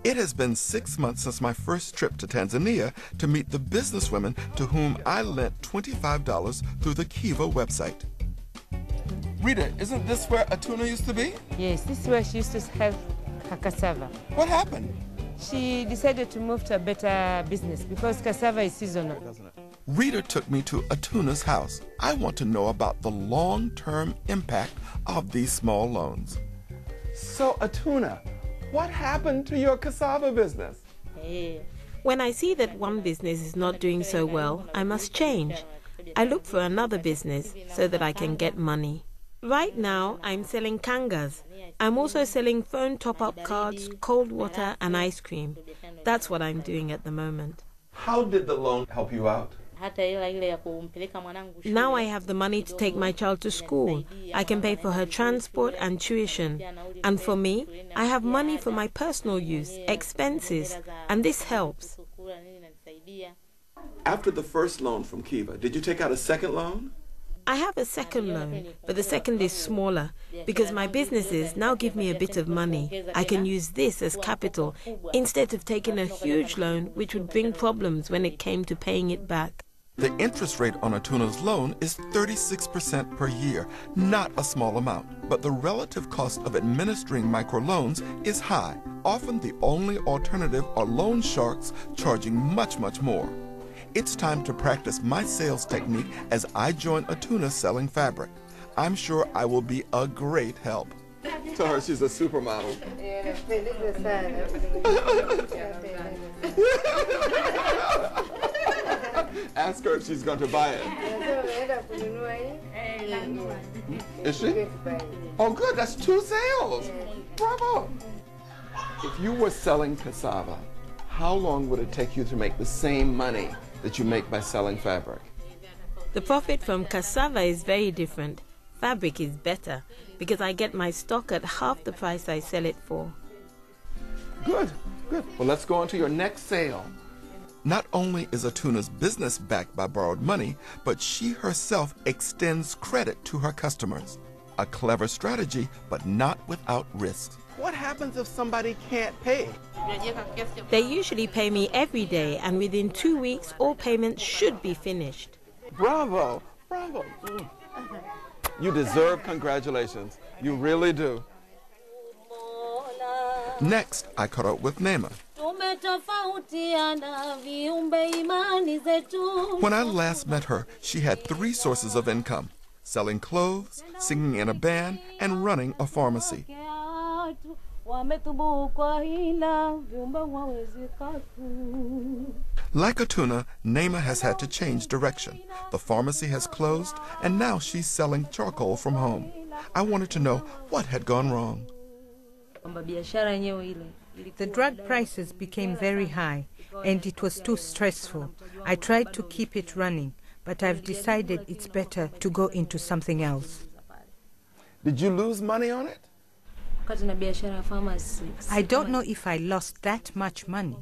It has been 6 months since my first trip to Tanzania to meet the businesswomen to whom I lent $25 through the Kiva website. Rita, isn't this where Atuna used to be? Yes, this is where she used to have her cassava. What happened? She decided to move to a better business because cassava is seasonal. Rita took me to Atuna's house. I want to know about the long-term impact of these small loans. So, Atuna, what happened to your cassava business? When I see that one business is not doing so well, I must change. I look for another business so that I can get money. Right now, I'm selling kangas. I'm also selling phone top-up cards, cold water, and ice cream. That's what I'm doing at the moment. How did the loan help you out? Now I have the money to take my child to school. I can pay for her transport and tuition. And for me, I have money for my personal use, expenses, and this helps. After the first loan from Kiva, did you take out a second loan? I have a second loan, but the second is smaller because my businesses now give me a bit of money. I can use this as capital instead of taking a huge loan which would bring problems when it came to paying it back. The interest rate on Atuna's loan is 36% per year, not a small amount. But the relative cost of administering microloans is high. Often the only alternative are loan sharks charging much, much more. It's time to practice my sales technique as I join Atuna selling fabric. I'm sure I will be a great help. Tell her she's a supermodel. Ask her if she's going to buy it. Is she? Oh, good. That's 2 sales. Bravo. If you were selling cassava, how long would it take you to make the same money that you make by selling fabric? The profit from cassava is very different. Fabric is better because I get my stock at half the price I sell it for. Good, good. Well, let's go on to your next sale. Not only is Atuna's business backed by borrowed money, but she herself extends credit to her customers. A clever strategy, but not without risks. What happens if somebody can't pay? They usually pay me every day, and within 2 weeks, all payments should be finished. Bravo, bravo. You deserve congratulations. You really do. Next, I caught up with Neema. When I last met her, she had 3 sources of income: selling clothes, singing in a band, and running a pharmacy. Like Atuna, Neema has had to change direction. The pharmacy has closed, and now she's selling charcoal from home. I wanted to know what had gone wrong. The drug prices became very high, and it was too stressful. I tried to keep it running, but I've decided it's better to go into something else. Did you lose money on it? I don't know if I lost that much money.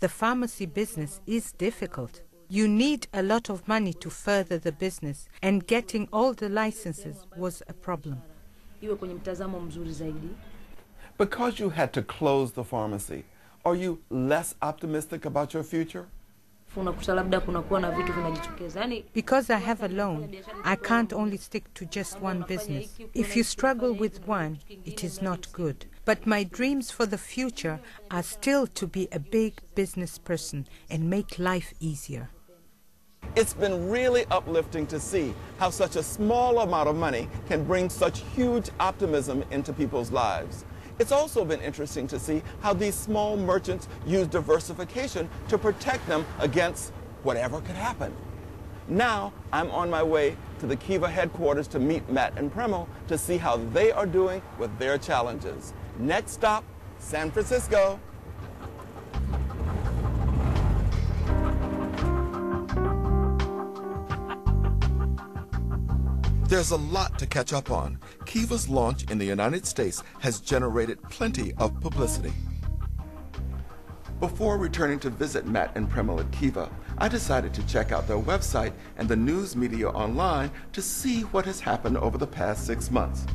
The pharmacy business is difficult. You need a lot of money to further the business, and getting all the licenses was a problem. Because you had to close the pharmacy, are you less optimistic about your future? Because I have a loan, I can't only stick to just one business. If you struggle with one, it is not good. But my dreams for the future are still to be a big business person and make life easier. It's been really uplifting to see how such a small amount of money can bring such huge optimism into people's lives. It's also been interesting to see how these small merchants use diversification to protect them against whatever could happen. Now, I'm on my way to the Kiva headquarters to meet Matt and Premal to see how they are doing with their challenges. Next stop, San Francisco. There's a lot to catch up on. Kiva's launch in the United States has generated plenty of publicity. Before returning to visit Matt and Premal at Kiva, I decided to check out their website and the news media online to see what has happened over the past 6 months.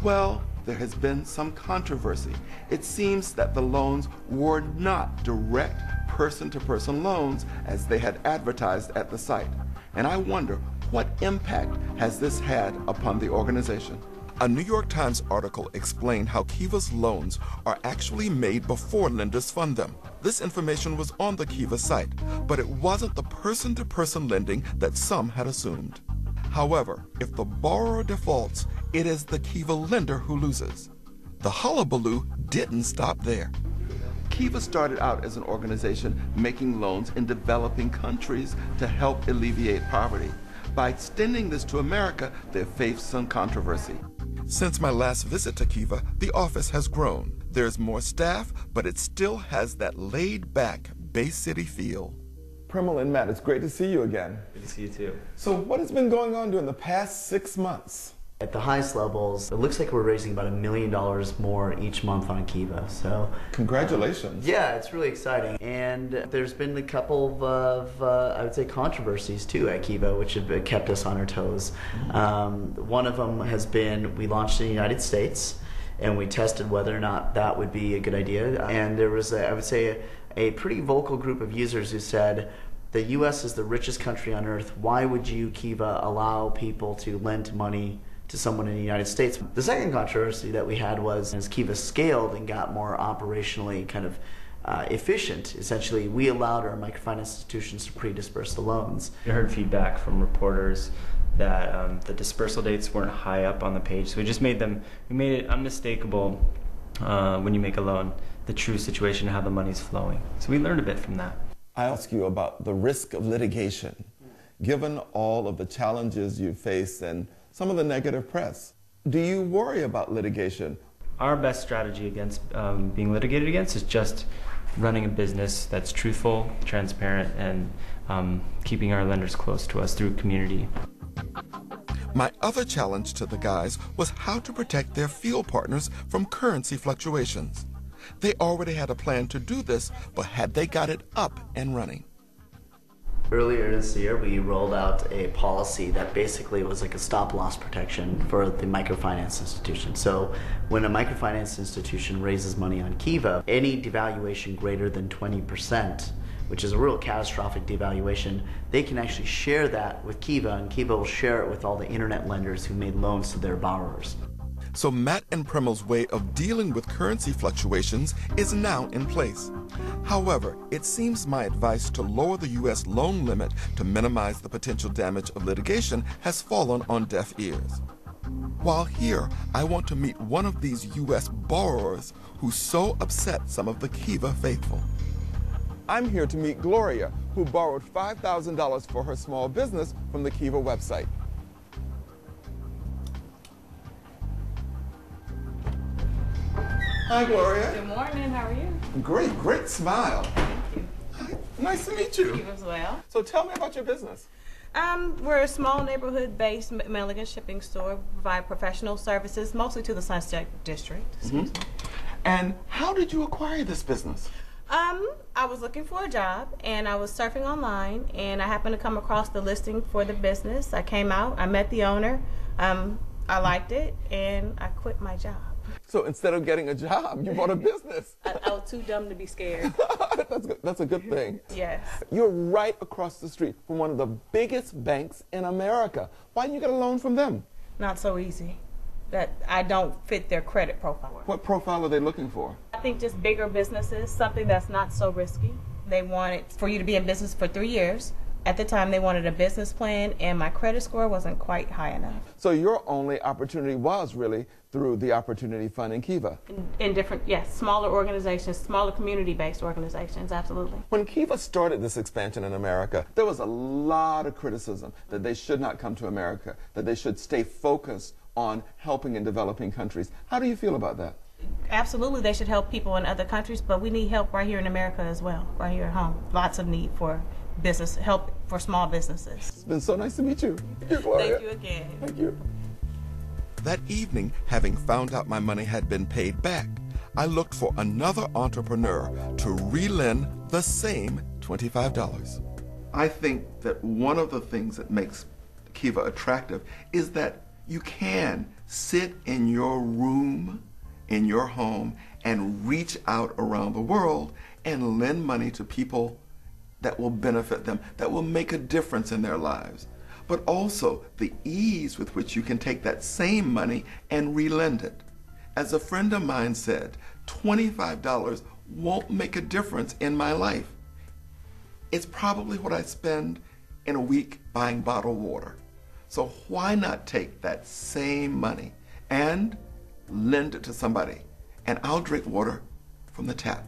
Well, there has been some controversy. It seems that the loans were not direct person-to-person loans as they had advertised at the site. And I wonder, what impact has this had upon the organization? A New York Times article explained how Kiva's loans are actually made before lenders fund them. This information was on the Kiva site, but it wasn't the person-to-person lending that some had assumed. However, if the borrower defaults, it is the Kiva lender who loses. The hullabaloo didn't stop there. Kiva started out as an organization making loans in developing countries to help alleviate poverty. By extending this to America, they faced some controversy. Since my last visit to Kiva, the office has grown. There's more staff, but it still has that laid-back Bay City feel. Premal and Matt, it's great to see you again. Good to see you too. So what has been going on during the past 6 months? At the highest levels, it looks like we're raising about $1 million more each month on Kiva. So congratulations. Yeah, it's really exciting. And there's been a couple of I would say, controversies too at Kiva, which have kept us on our toes. One of them has been we launched in the United States, and we tested whether or not that would be a good idea. And there was, I would say, a pretty vocal group of users who said, the U.S. is the richest country on earth. Why would you, Kiva, allow people to lend money to someone in the United States? The second controversy that we had was as Kiva scaled and got more operationally kind of efficient, essentially we allowed our microfinance institutions to pre-disperse the loans. I heard feedback from reporters that the dispersal dates weren't high up on the page, so we made it unmistakable when you make a loan, the true situation, how the money's flowing. So we learned a bit from that. I ask you about the risk of litigation, given all of the challenges you face and some of the negative press. Do you worry about litigation? Our best strategy against being litigated against is just running a business that's truthful, transparent, and keeping our lenders close to us through community. My other challenge to the guys was how to protect their field partners from currency fluctuations. They already had a plan to do this, but had they got it up and running? Earlier this year, we rolled out a policy that basically was like a stop-loss protection for the microfinance institution. So when a microfinance institution raises money on Kiva, any devaluation greater than 20%, which is a real catastrophic devaluation, they can actually share that with Kiva, and Kiva will share it with all the internet lenders who made loans to their borrowers. So Matt and Premal's way of dealing with currency fluctuations is now in place. However, it seems my advice to lower the U.S. loan limit to minimize the potential damage of litigation has fallen on deaf ears. While here, I want to meet one of these U.S. borrowers who so upset some of the Kiva faithful. I'm here to meet Gloria, who borrowed $5,000 for her small business from the Kiva website. Hi, Gloria. Good morning. How are you? Great, great smile. Thank you. Hi, nice to meet you. You as well. So tell me about your business. We're a small neighborhood-based mailing and shipping store. We provide professional services, mostly to the Sunset District. Excuse me. And how did you acquire this business? I was looking for a job, and I was surfing online, and I happened to come across the listing for the business. I came out, I met the owner, I liked it, and I quit my job. So instead of getting a job, you bought a business. I was too dumb to be scared. That's a good thing. Yes. You're right across the street from one of the biggest banks in America. Why didn't you get a loan from them? Not so easy. That I don't fit their credit profile. What profile are they looking for? I think just bigger businesses, something that's not so risky. They wanted for you to be in business for 3 years. At the time, they wanted a business plan, and my credit score wasn't quite high enough. So your only opportunity was really through the Opportunity Fund in Kiva? In different, yes, smaller organizations, smaller community-based organizations, absolutely. When Kiva started this expansion in America, there was a lot of criticism that they should not come to America, that they should stay focused on helping in developing countries. How do you feel about that? Absolutely, they should help people in other countries, but we need help right here in America as well, right here at home. Lots of need for business help for small businesses. It's been so nice to meet you. Thank you, Gloria. Thank you again. Thank you. That evening, having found out my money had been paid back, I looked for another entrepreneur to relend the same $25. I think that one of the things that makes Kiva attractive is that you can sit in your room, in your home, and reach out around the world and lend money to people that will benefit them, that will make a difference in their lives. But also the ease with which you can take that same money and relend it. As a friend of mine said, $25 won't make a difference in my life. It's probably what I spend in a week buying bottled water. So why not take that same money and lend it to somebody, and I'll drink water from the tap.